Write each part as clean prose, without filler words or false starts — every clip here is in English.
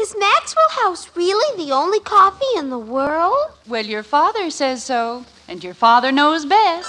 Is Maxwell House really the only coffee in the world? Well, your father says so, and your father knows best.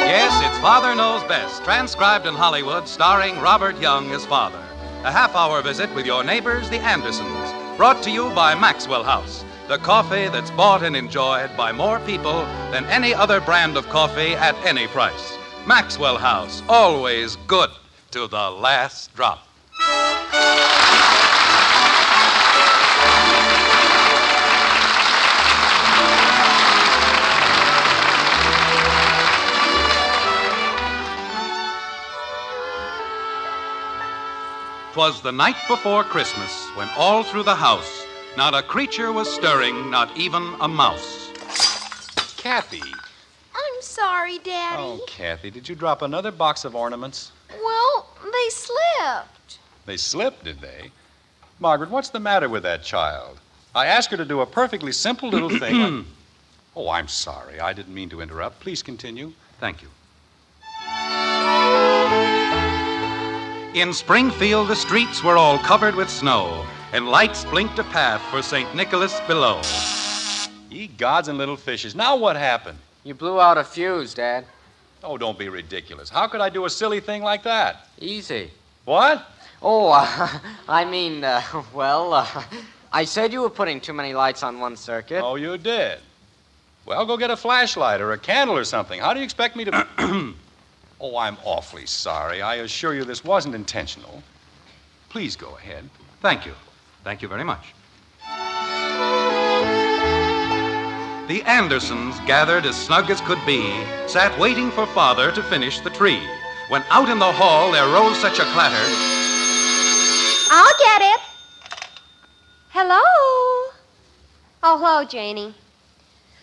Yes, it's Father Knows Best, transcribed in Hollywood, starring Robert Young as father. A half-hour visit with your neighbors, the Andersons, brought to you by Maxwell House, the coffee that's bought and enjoyed by more people than any other brand of coffee at any price. Maxwell House, always good to the last drop. 'Twas the night before Christmas, when all through the house not a creature was stirring, not even a mouse. Kathy. I'm sorry, Daddy. Oh, Kathy, did you drop another box of ornaments? Well, they slipped. They slipped, did they? Margaret, what's the matter with that child? I asked her to do a perfectly simple little thing. Oh, I'm sorry. I didn't mean to interrupt. Please continue. Thank you. In Springfield, the streets were all covered with snow, and lights blinked a path for St. Nicholas below. Ye gods and little fishes. Now what happened? You blew out a fuse, Dad. Oh, don't be ridiculous. How could I do a silly thing like that? Easy. What? Oh, I said you were putting too many lights on one circuit. Oh, you did? Well, go get a flashlight or a candle or something. How do you expect me to... Oh, I'm awfully sorry. I assure you this wasn't intentional. Please go ahead. Thank you. Thank you very much. The Andersons, gathered as snug as could be, sat waiting for Father to finish the tree, when out in the hall there rose such a clatter. I'll get it. Hello? Oh, hello, Janie.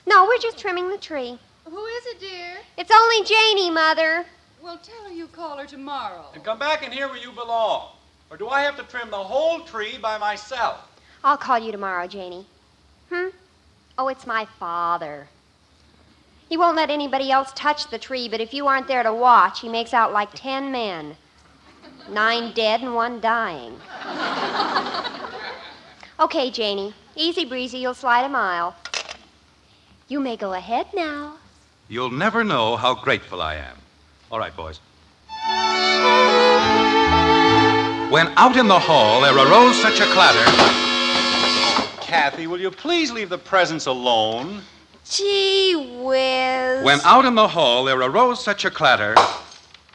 No, we're just trimming the tree. Who is it, dear? It's only Janie, Mother. Well, tell her you call her tomorrow. And come back in here where you belong. Or do I have to trim the whole tree by myself? I'll call you tomorrow, Janie. Oh, it's my father. He won't let anybody else touch the tree, but if you aren't there to watch, he makes out like 10 men. 9 dead and 1 dying. Okay, Janie. Easy breezy, you'll slide a mile. You may go ahead now. You'll never know how grateful I am. All right, boys. When out in the hall there arose such a clatter. Kathy, will you please leave the presents alone? Gee whiz. When out in the hall there arose such a clatter.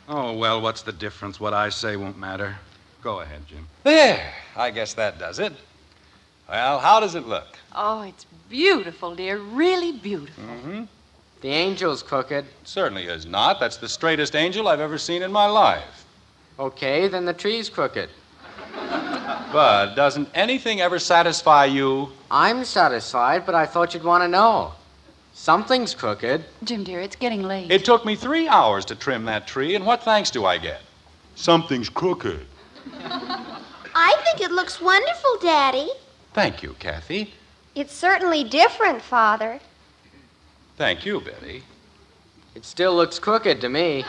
Oh, well, what's the difference? What I say won't matter. Go ahead, Jim. There. I guess that does it. Well, how does it look? Oh, it's beautiful, dear. Really beautiful. Mm-hmm. The angel's crooked. Certainly is not. That's the straightest angel I've ever seen in my life. Okay, then the tree's crooked. But doesn't anything ever satisfy you? I'm satisfied, but I thought you'd want to know. Something's crooked. Jim, dear, it's getting late. It took me 3 hours to trim that tree, and what thanks do I get? Something's crooked. I think it looks wonderful, Daddy. Thank you, Kathy. It's certainly different, Father. Thank you, Betty. It still looks crooked to me.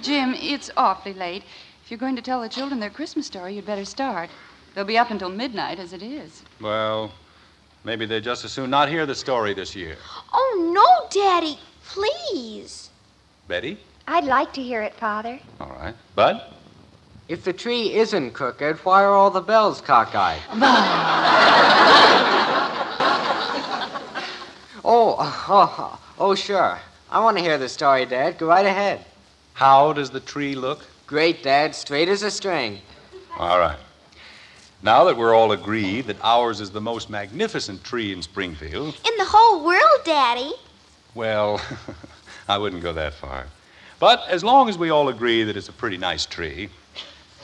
Jim, it's awfully late. If you're going to tell the children their Christmas story, you'd better start. They'll be up until midnight as it is. Well, maybe they'd just as soon not hear the story this year. Oh, no, Daddy. Please. Betty? I'd like to hear it, Father. All right. Bud? If the tree isn't crooked, why are all the bells cockeyed? Oh, sure. I want to hear the story, Dad. Go right ahead. How does the tree look? Great, Dad. Straight as a string. All right. Now that we're all agreed that ours is the most magnificent tree in Springfield... In the whole world, Daddy. Well, I wouldn't go that far. But as long as we all agree that it's a pretty nice tree,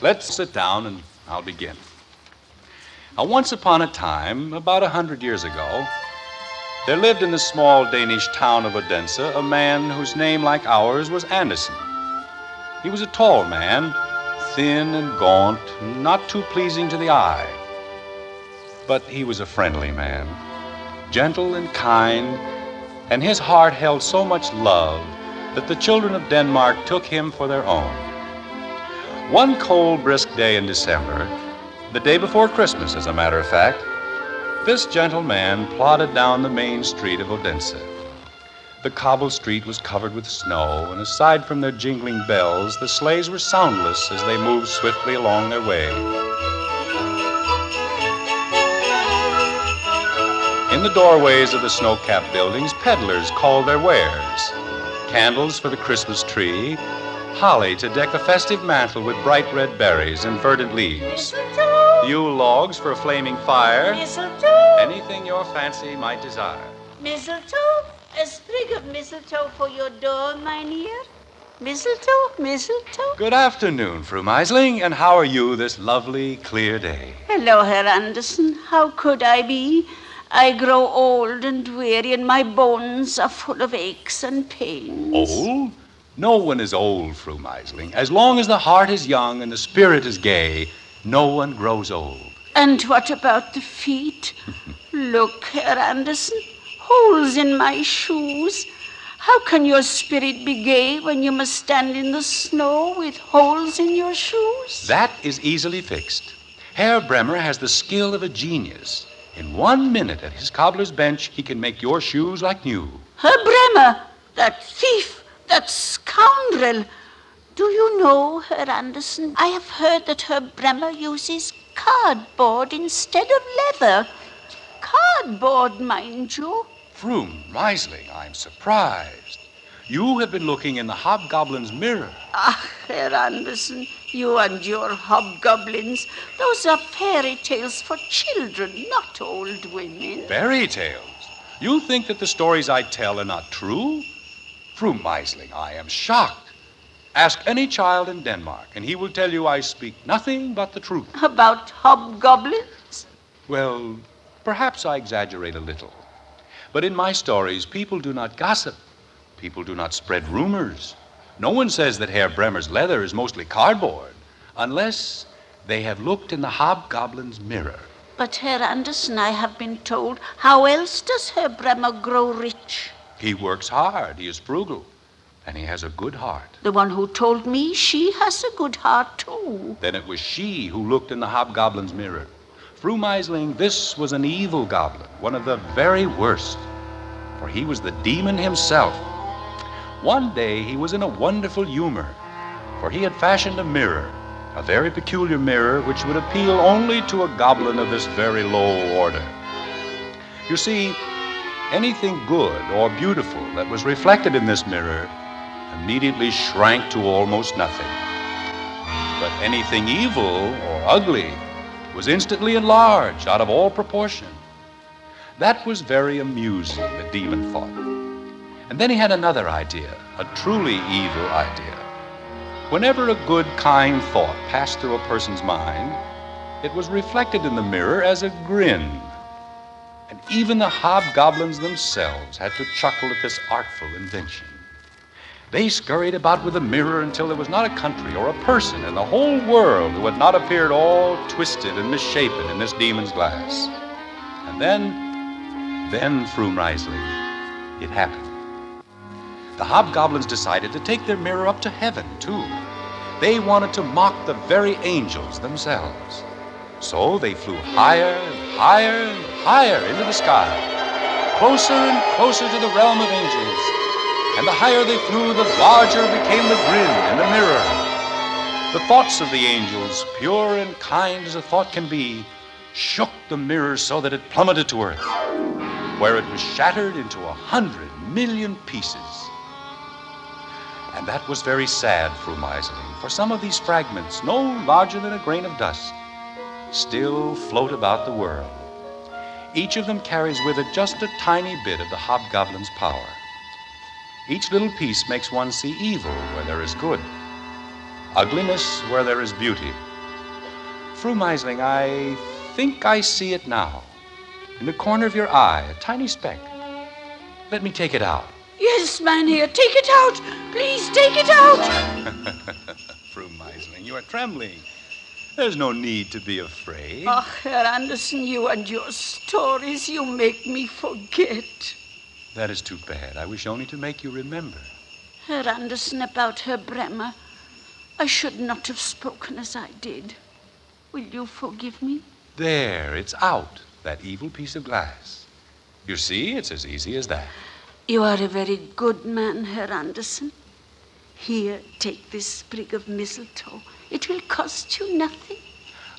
let's sit down and I'll begin. Now, once upon a time, about 100 years ago, there lived in the small Danish town of Odense a man whose name, like ours, was Andersen. He was a tall man, thin and gaunt, and not too pleasing to the eye. But he was a friendly man, gentle and kind, and his heart held so much love that the children of Denmark took him for their own. One cold, brisk day in December, the day before Christmas, as a matter of fact, this gentle man plodded down the main street of Odense. The cobbled street was covered with snow, and aside from their jingling bells, the sleighs were soundless as they moved swiftly along their way. In the doorways of the snow-capped buildings, peddlers called their wares. Candles for the Christmas tree, holly to deck a festive mantle with bright red berries and verdant leaves, Yule logs for a flaming fire, Mistletoe! anything your fancy might desire. Mistletoe! A sprig of mistletoe for your door, mynheer. Mistletoe, mistletoe. Good afternoon, Fru Meisling, and how are you this lovely, clear day? Hello, Herr Andersen. How could I be? I grow old and weary, and my bones are full of aches and pains. Old? No one is old, Fru Meisling. As long as the heart is young and the spirit is gay, no one grows old. And what about the feet? Look, Herr Andersen. Holes in my shoes. How can your spirit be gay when you must stand in the snow with holes in your shoes? That is easily fixed. Herr Bremer has the skill of a genius. In 1 minute at his cobbler's bench, he can make your shoes like new. Herr Bremer, that thief, that scoundrel. Do you know, Herr Andersen, I have heard that Herr Bremer uses cardboard instead of leather. Cardboard, mind you. Fru Meisling, I'm surprised. You have been looking in the hobgoblin's mirror. Ah, Herr Andersen, you and your hobgoblins. Those are fairy tales for children, not old women. Fairy tales? You think that the stories I tell are not true? Fru Meisling, I am shocked. Ask any child in Denmark, and he will tell you I speak nothing but the truth. About hobgoblins? Well, perhaps I exaggerate a little. But in my stories, people do not gossip. People do not spread rumors. No one says that Herr Bremer's leather is mostly cardboard, unless they have looked in the hobgoblin's mirror. But, Herr Andersen, I have been told, how else does Herr Bremer grow rich? He works hard, he is frugal, and he has a good heart. The one who told me she has a good heart, too. Then it was she who looked in the hobgoblin's mirror. Fru Meisling, this was an evil goblin, one of the very worst, for he was the demon himself. One day he was in a wonderful humor, for he had fashioned a mirror, a very peculiar mirror which would appeal only to a goblin of this very low order. You see, anything good or beautiful that was reflected in this mirror immediately shrank to almost nothing. But anything evil or ugly was instantly enlarged out of all proportion. That was very amusing, the demon thought. And then he had another idea, a truly evil idea. Whenever a good, kind thought passed through a person's mind, it was reflected in the mirror as a grin. And even the hobgoblins themselves had to chuckle at this artful invention. They scurried about with a mirror until there was not a country or a person in the whole world who had not appeared all twisted and misshapen in this demon's glass. And then, Fru Meisling, it happened. The hobgoblins decided to take their mirror up to heaven, too. They wanted to mock the very angels themselves. So they flew higher and higher and higher into the sky, closer and closer to the realm of angels. And the higher they flew, the larger became the grin in the mirror. The thoughts of the angels, pure and kind as a thought can be, shook the mirror so that it plummeted to earth, where it was shattered into 100 million pieces. And that was very sad, Fru Meisling, for some of these fragments, no larger than a grain of dust, still float about the world. Each of them carries with it just a tiny bit of the hobgoblin's power. Each little piece makes one see evil where there is good, ugliness where there is beauty. Fru Meisling, I think I see it now. In the corner of your eye, a tiny speck. Let me take it out. Yes, mynheer, take it out. Please take it out. Fru Meisling, you are trembling. There's no need to be afraid. Oh, Herr Andersen, you and your stories, you make me forget. That is too bad. I wish only to make you remember. Herr Andersen, about Herr Bremer, I should not have spoken as I did. Will you forgive me? There, it's out, that evil piece of glass. You see, it's as easy as that. You are a very good man, Herr Andersen. Here, take this sprig of mistletoe. It will cost you nothing.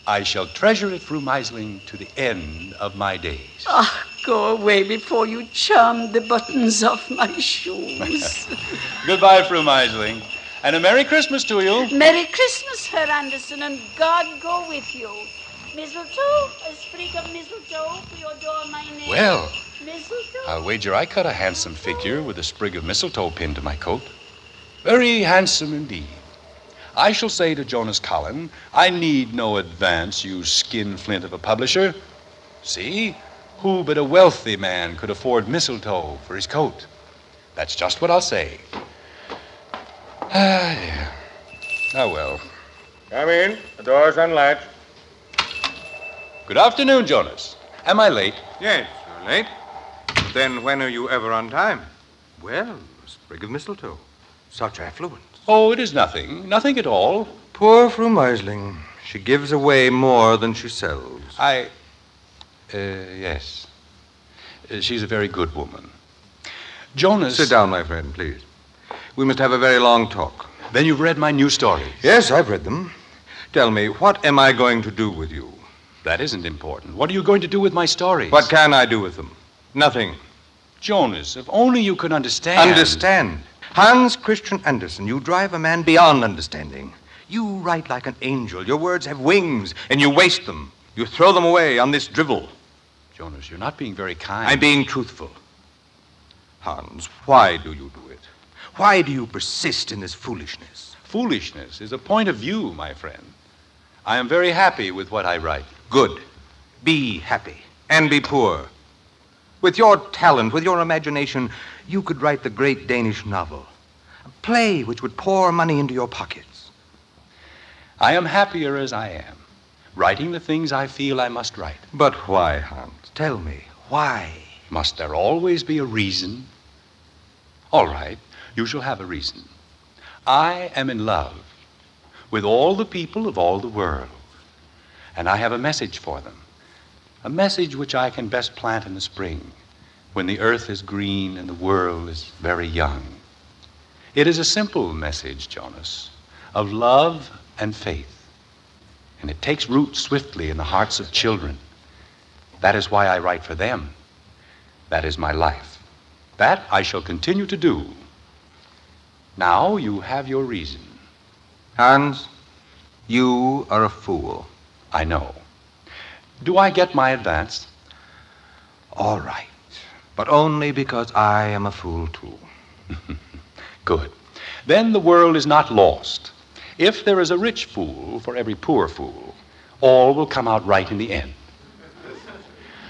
I shall treasure it, Fru Meisling, to the end of my days. Ah, go away before you charm the buttons off my shoes. Goodbye, Fru Meisling. And a Merry Christmas to you. Merry Christmas, Herr Andersen, and God go with you. Mistletoe, a sprig of mistletoe for your door, my name. Well, mistletoe. I'll wager I cut a handsome figure with a sprig of mistletoe pinned to my coat. Very handsome indeed. I shall say to Jonas Collin, I need no advance, you skinflint of a publisher. See, who but a wealthy man could afford mistletoe for his coat? That's just what I'll say. Ah, yeah. Oh, well. Come in. The door's unlatched. Good afternoon, Jonas. Am I late? Yes, you're late. Then when are you ever on time? Well, a sprig of mistletoe. Such affluence. Oh, it is nothing. Nothing at all. Poor Fru Meisling. She gives away more than she sells. Yes. She's a very good woman. Jonas... Sit down, my friend, please. We must have a very long talk. Then you've read my new stories? Yes, I've read them. Tell me, what am I going to do with you? That isn't important. What are you going to do with my stories? What can I do with them? Nothing. Jonas, if only you could understand. Understand? Hans Christian Andersen, you drive a man beyond understanding. You write like an angel. Your words have wings, and you waste them. You throw them away on this drivel. Jonas, you're not being very kind. I'm being truthful. Hans, why do you do it? Why do you persist in this foolishness? Foolishness is a point of view, my friend. I am very happy with what I write. Good. Be happy. And be poor. With your talent, with your imagination, you could write the great Danish novel. A play which would pour money into your pockets. I am happier as I am, writing the things I feel I must write. But why, Hans? Tell me, why? Must there always be a reason? All right, you shall have a reason. I am in love with all the people of all the world, and I have a message for them. A message which I can best plant in the spring, when the earth is green and the world is very young. It is a simple message, Jonas, of love and faith. And it takes root swiftly in the hearts of children. That is why I write for them. That is my life. That I shall continue to do. Now you have your reason. Hans, you are a fool. I know. Do I get my advance? All right. But only because I am a fool, too. Good. Then the world is not lost. If there is a rich fool for every poor fool, all will come out right in the end.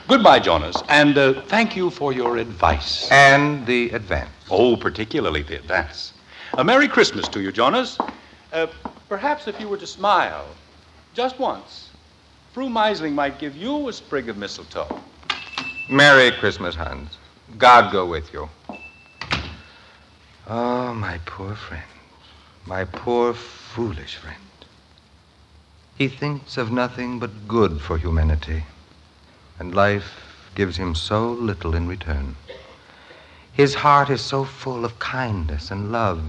Goodbye, Jonas, and thank you for your advice. And the advance. Oh, particularly the advance. A Merry Christmas to you, Jonas. Perhaps if you were to smile, just once, Fru Meisling might give you a sprig of mistletoe. Merry Christmas, Hans. God go with you. Oh, my poor friend. My poor, foolish friend. He thinks of nothing but good for humanity, and life gives him so little in return. His heart is so full of kindness and love,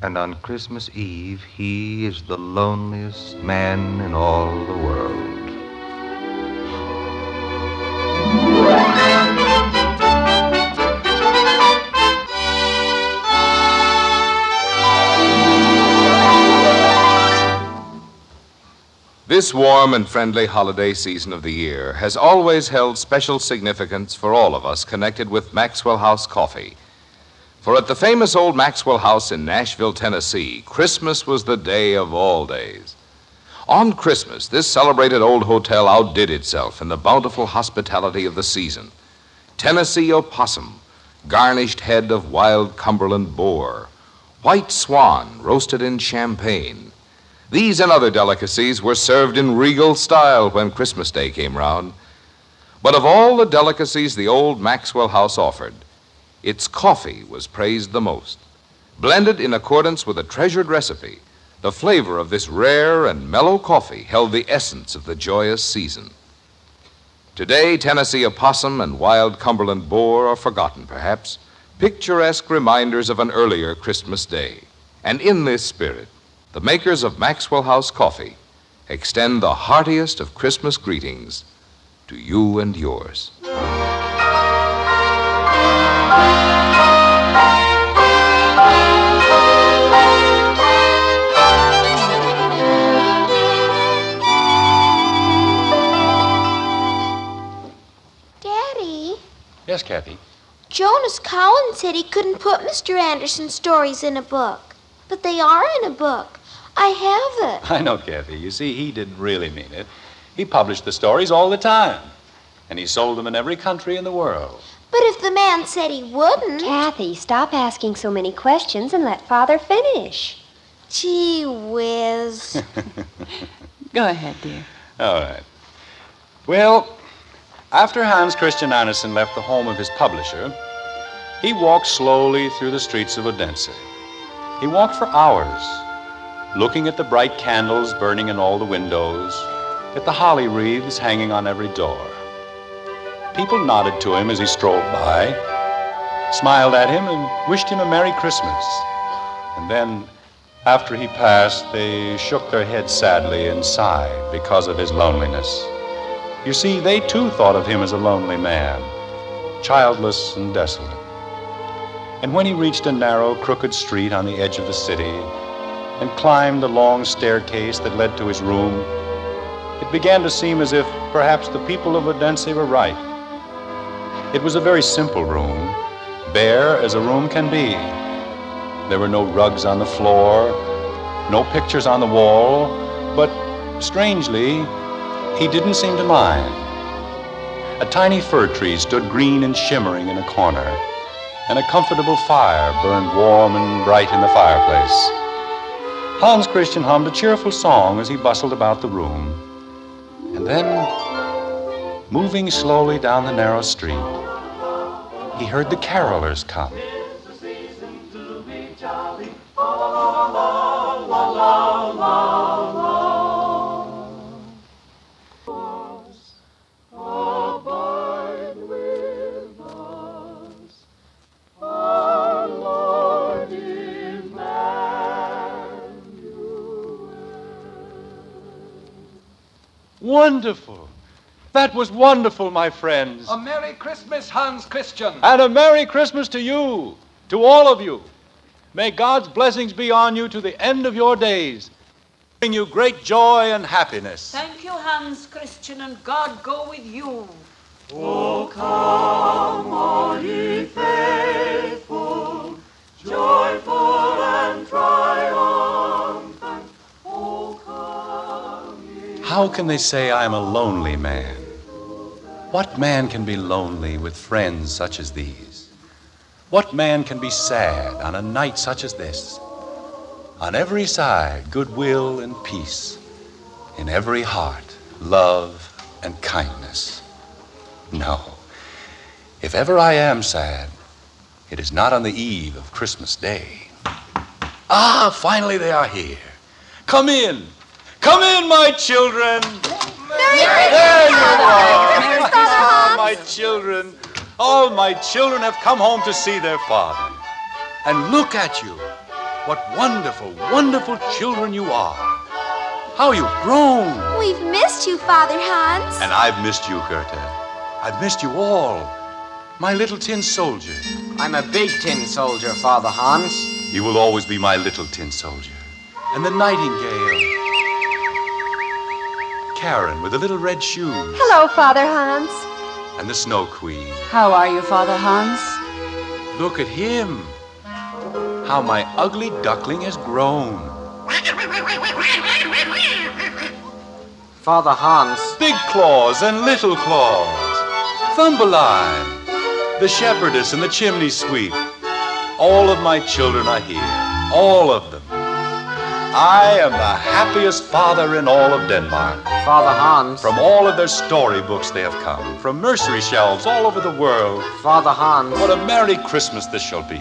and on Christmas Eve, he is the loneliest man in all the world. This warm and friendly holiday season of the year has always held special significance for all of us connected with Maxwell House Coffee. For at the famous old Maxwell House in Nashville, Tennessee, Christmas was the day of all days. On Christmas, this celebrated old hotel outdid itself in the bountiful hospitality of the season. Tennessee opossum, garnished head of wild Cumberland boar, white swan roasted in champagne. These and other delicacies were served in regal style when Christmas Day came round. But of all the delicacies the old Maxwell house offered, its coffee was praised the most. Blended in accordance with a treasured recipe, the flavor of this rare and mellow coffee held the essence of the joyous season. Today, Tennessee opossum and wild Cumberland boar are forgotten, perhaps, picturesque reminders of an earlier Christmas day. And in this spirit, the makers of Maxwell House Coffee extend the heartiest of Christmas greetings to you and yours. Daddy? Yes, Kathy? Jonas Collins said he couldn't put Mr. Andersen's stories in a book. But they are in a book. I have it. I know, Kathy. You see, he didn't really mean it. He published the stories all the time. And he sold them in every country in the world. But if the man said he wouldn't... Kathy, stop asking so many questions and let Father finish. Gee whiz. Go ahead, dear. All right. Well, after Hans Christian Andersen left the home of his publisher, he walked slowly through the streets of Odense. He walked for hours, looking at the bright candles burning in all the windows, at the holly wreaths hanging on every door. People nodded to him as he strolled by, smiled at him, and wished him a Merry Christmas. And then, after he passed, they shook their heads sadly and sighed because of his loneliness. You see, they too thought of him as a lonely man, childless and desolate. And when he reached a narrow, crooked street on the edge of the city and climbed the long staircase that led to his room, it began to seem as if perhaps the people of Odense were right. It was a very simple room, bare as a room can be. There were no rugs on the floor, no pictures on the wall, but strangely, he didn't seem to mind. A tiny fir tree stood green and shimmering in a corner, and a comfortable fire burned warm and bright in the fireplace. Hans Christian hummed a cheerful song as he bustled about the room. And then, moving slowly down the narrow street, he heard the carolers come. Wonderful. That was wonderful, my friends. A Merry Christmas, Hans Christian. And a Merry Christmas to you, to all of you. May God's blessings be on you to the end of your days, bring you great joy and happiness. Thank you, Hans Christian, and God go with you. Oh, come, all ye faithful, joyful and triumphant. Oh, come ye. How can they say I am a lonely man? What man can be lonely with friends such as these? What man can be sad on a night such as this? On every side, goodwill and peace. In every heart, love and kindness. No. If ever I am sad, it is not on the eve of Christmas Day. Ah, finally they are here. Come in. Come in, my children. There you are. Ah, my children. All my children have come home to see their father. And look at you. What wonderful, wonderful children you are. How you've grown. We've missed you, Father Hans. And I've missed you, Goethe. I've missed you all. My little tin soldier. I'm a big tin soldier, Father Hans. You will always be my little tin soldier. And the nightingale. Karen with the little red shoes. Hello, Father Hans. And the Snow Queen. How are you, Father Hans? Look at him. How my ugly duckling has grown. Father Hans. Big claws and little claws. Thumbelina, the shepherdess and the chimney sweep. All of my children are here. All of them. I am the happiest father in all of Denmark. Father Hans. From all of their storybooks they have come, from nursery shelves all over the world. Father Hans. What a Merry Christmas this shall be.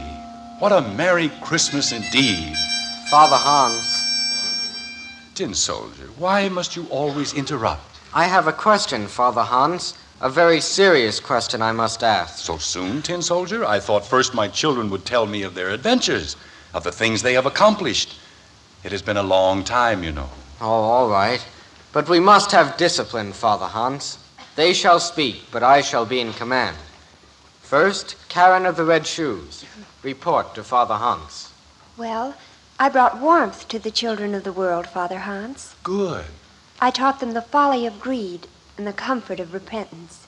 What a Merry Christmas indeed. Father Hans. Tin Soldier, why must you always interrupt? I have a question, Father Hans. A very serious question I must ask. So soon, Tin Soldier? I thought first my children would tell me of their adventures, of the things they have accomplished. It has been a long time, you know. Oh, all right. But we must have discipline, Father Hans. They shall speak, but I shall be in command. First, Karen of the Red Shoes. Report to Father Hans. Well, I brought warmth to the children of the world, Father Hans. Good. I taught them the folly of greed and the comfort of repentance.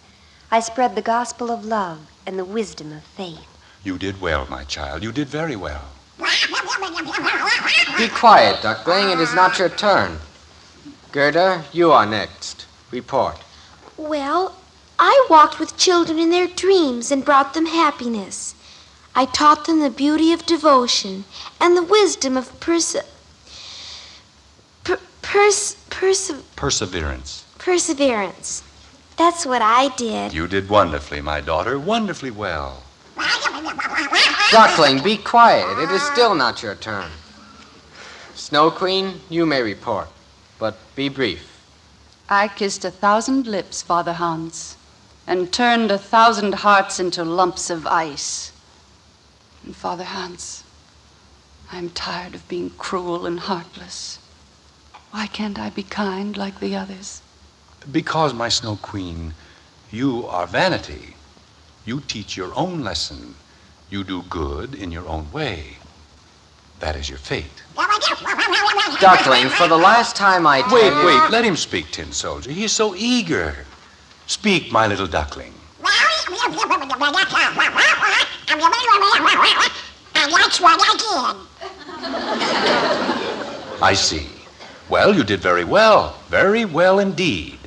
I spread the gospel of love and the wisdom of faith. You did well, my child. You did very well. Be quiet, Duckling. It is not your turn. Gerda, you are next. Report. Well, I walked with children in their dreams and brought them happiness. I taught them the beauty of devotion and the wisdom of perseverance. That's what I did. You did wonderfully, my daughter. Wonderfully well. Duckling, be quiet. It is still not your turn. Snow Queen, you may report, but be brief. I kissed 1,000 lips, Father Hans, and turned 1,000 hearts into lumps of ice. And Father Hans, I'm tired of being cruel and heartless. Why can't I be kind like the others? Because, my Snow Queen, you are vanity. You teach your own lesson. You do good in your own way. That is your fate. Duckling, for the last time I tell you... Wait, let him speak, Tin Soldier. He is so eager. Speak, my little duckling. That's what I did. I see. Well, you did very well. Very well indeed.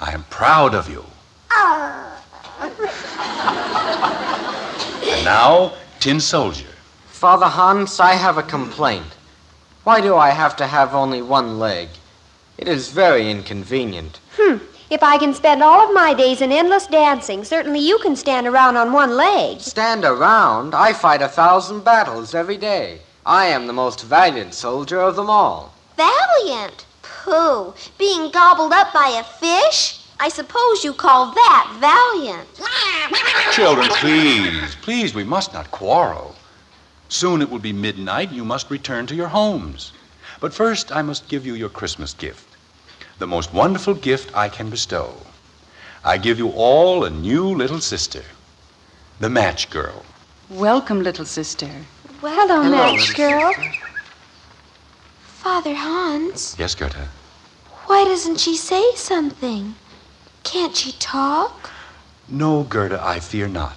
I am proud of you. And now, Tin Soldier. Father Hans, I have a complaint. Why do I have to have only one leg? It is very inconvenient. If I can spend all of my days in endless dancing, certainly you can stand around on one leg. Stand around? I fight 1,000 battles every day. I am the most valiant soldier of them all. Valiant? Pooh. Being gobbled up by a fish? I suppose you call that valiant. Children, please, we must not quarrel. Soon it will be midnight and you must return to your homes. But first I must give you your Christmas gift. The most wonderful gift I can bestow. I give you all a new little sister, the Match Girl. Welcome, little sister. Well, hello, Match Girl. Father Hans. Yes, Gerda? Why doesn't she say something? Can't she talk? No, Gerda, I fear not.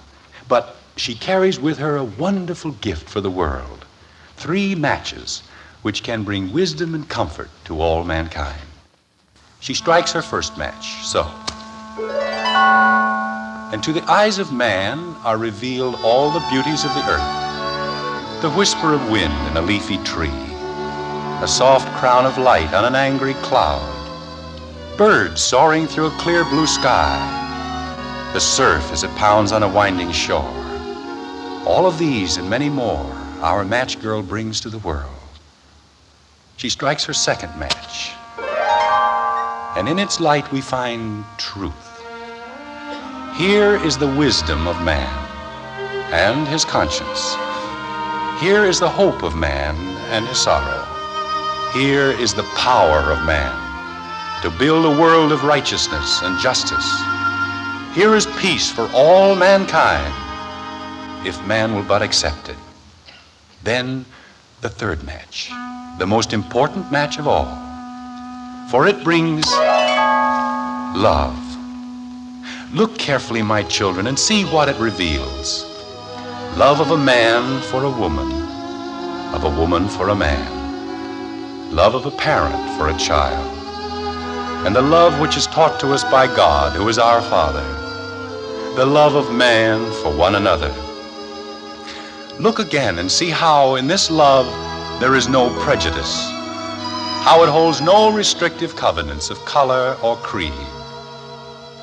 But she carries with her a wonderful gift for the world. 3 matches, which can bring wisdom and comfort to all mankind. She strikes her first match, so. And to the eyes of man are revealed all the beauties of the earth. The whisper of wind in a leafy tree, a soft crown of light on an angry cloud, birds soaring through a clear blue sky, the surf as it pounds on a winding shore. All of these and many more our match girl brings to the world. She strikes her second match, and in its light we find truth. Here is the wisdom of man and his conscience. Here is the hope of man and his sorrow. Here is the power of man to build a world of righteousness and justice. Here is peace for all mankind, if man will but accept it. Then the third match, the most important match of all, for it brings love. Look carefully, my children, and see what it reveals. Love of a man for a woman for a man, love of a parent for a child, and the love which is taught to us by God, who is our Father, the love of man for one another. Look again and see how in this love there is no prejudice, how it holds no restrictive covenants of color or creed.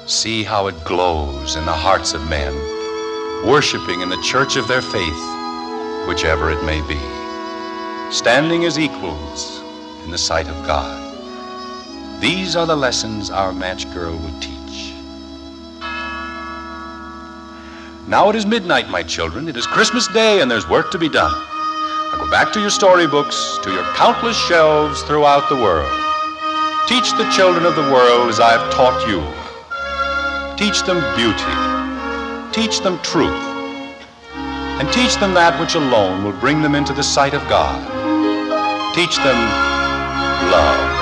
See how it glows in the hearts of men, worshiping in the church of their faith, whichever it may be, standing as equals in the sight of God. These are the lessons our match girl would teach. Now it is midnight, my children. It is Christmas Day, and there's work to be done. Now go back to your storybooks, to your countless shelves throughout the world. Teach the children of the world as I have taught you. Teach them beauty. Teach them truth. And teach them that which alone will bring them into the sight of God. Teach them love.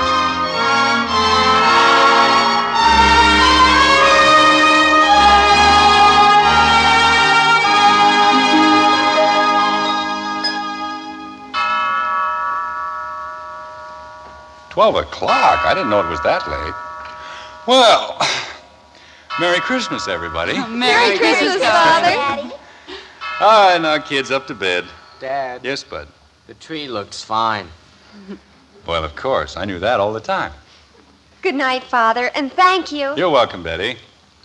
$12:00? I didn't know it was that late. Well, Merry Christmas, everybody. Merry Christmas, Father. Daddy. All right, now, kids, up to bed. Dad, Yes, Bud. the tree looks fine. Well, of course. I knew that all the time. Good night, Father, and thank you. You're welcome, Betty.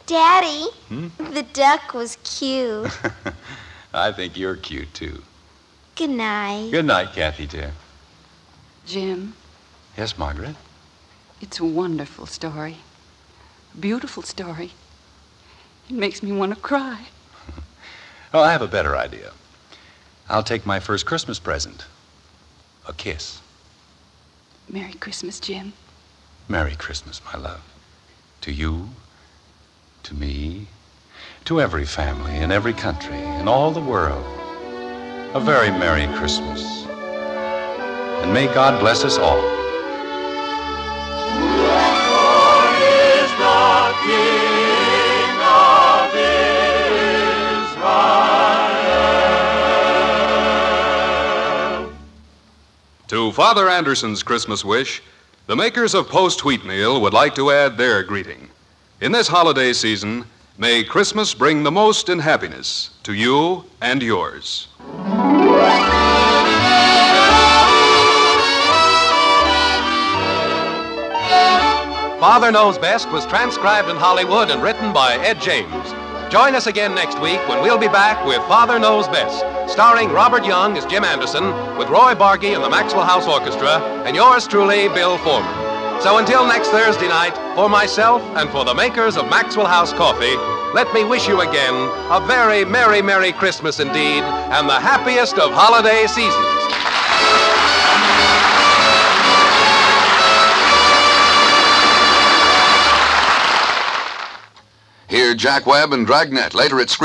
Daddy, the duck was cute. I think you're cute, too. Good night. Good night, Kathy, dear. Jim, Yes, Margaret? it's a wonderful story. A beautiful story. It makes me want to cry. Oh, I have a better idea. I'll take my first Christmas present. A kiss. Merry Christmas, Jim. Merry Christmas, my love. To you, to me, to every family in every country, in all the world. A very Merry Christmas. And may God bless us all. To Father Andersen's Christmas wish, the makers of Post Wheatmeal would like to add their greeting. In this holiday season, may Christmas bring the most in happiness to you and yours. Father Knows Best was transcribed in Hollywood and written by Ed James. Join us again next week when we'll be back with Father Knows Best, starring Robert Young as Jim Andersen, with Roy Bargy and the Maxwell House Orchestra, and yours truly, Bill Foreman. So until next Thursday night, for myself and for the makers of Maxwell House Coffee, let me wish you again a very Merry, Merry Christmas indeed, and the happiest of holiday seasons. Hear Jack Webb and Dragnet later at Scrappy.